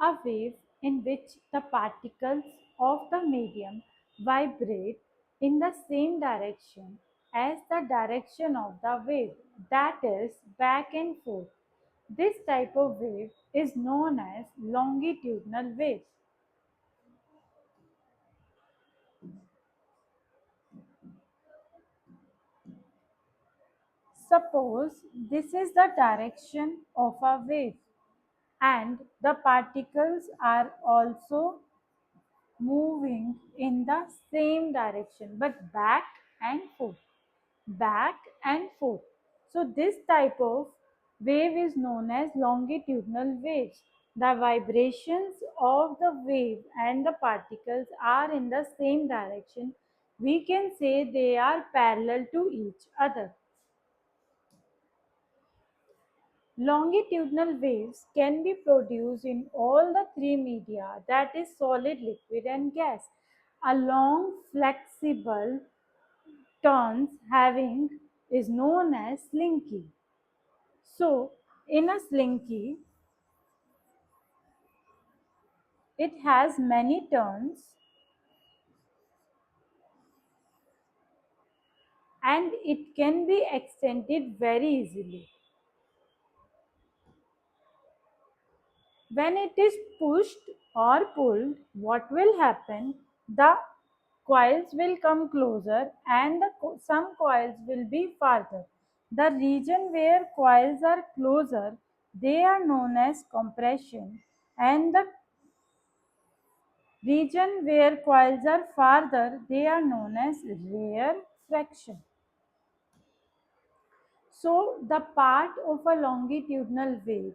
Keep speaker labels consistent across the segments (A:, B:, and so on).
A: A wave in which the particles of the medium vibrate in the same direction as the direction of the wave, that is, back and forth. This type of wave is known as longitudinal wave. Suppose this is the direction of a wave and the particles are also moving in the same direction but back and forth, back and forth. So this type of wave is known as longitudinal waves. The vibrations of the wave and the particles are in the same direction. We can say they are parallel to each other. Longitudinal waves can be produced in all the three media, that is solid, liquid and gas. A long flexible turns having is known as slinky. So in a slinky it has many turns and it can be extended very easily. When it is pushed or pulled, what will happen? The coils will come closer and some coils will be farther. The region where coils are closer, they are known as compression, and the region where coils are farther, they are known as rarefaction. So, the part of a longitudinal wave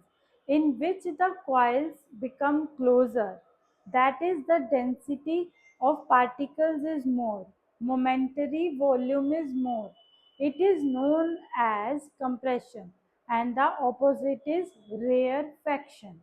A: in which the coils become closer, that is, the density of particles is more, momentary volume is more. It is known as compression, and the opposite is rarefaction.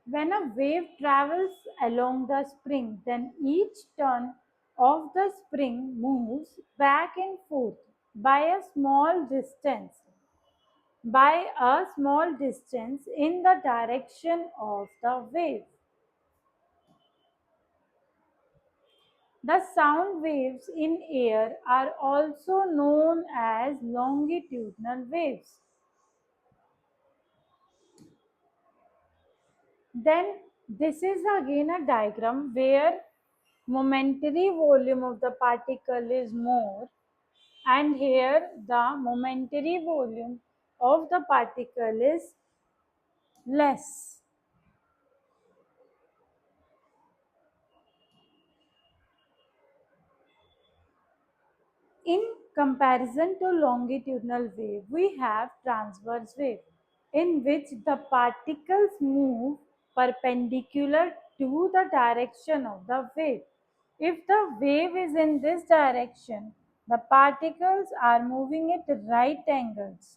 A: When a wave travels along the spring, then each turn of the spring moves back and forth by a small distance in the direction of the wave. The sound waves in air are also known as longitudinal waves. Then this is again a diagram where momentary volume of the particle is more, and here the momentary volume of the particle is less. In comparison to longitudinal wave, we have transverse wave in which the particles move perpendicular to the direction of the wave. If the wave is in this direction, the particles are moving at right angles.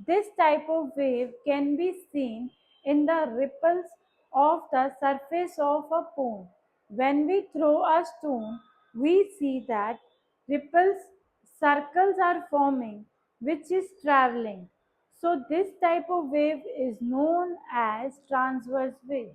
A: This type of wave can be seen in the ripples of the surface of a pond. When we throw a stone, we see that ripples, circles are forming, which is traveling. So, this type of wave is known as transverse wave.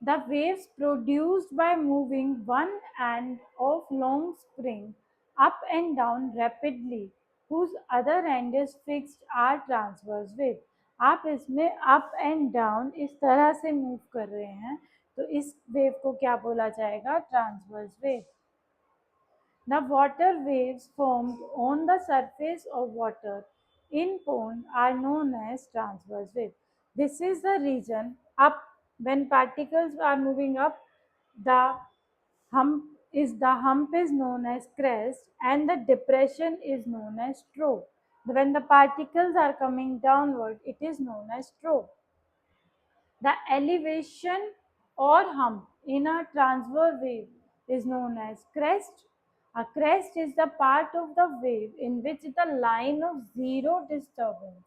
A: The waves produced by moving one end of long spring up and down rapidly, whose other end is fixed, are transverse wave. आप इसमें up and down इस तरह से move कर रहे हैं तो इस वेव को क्या बोला जाएगा? Transverse wave. The water waves formed on the surface of water in pond are known as transverse wave. This is the region up when particles are moving up. The hump is known as crest and the depression is known as trough. When the particles are coming downward, it is known as trough. The elevation or hump in a transverse wave is known as crest. A crest is the part of the wave in which the line of zero disturbance.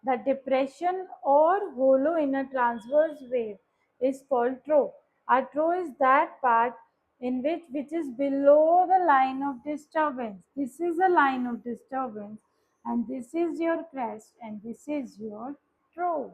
A: The depression or hollow in a transverse wave is called trough. A trough is that part in which is below the line of disturbance. This is the line of disturbance, and this is your crest, and this is your trough.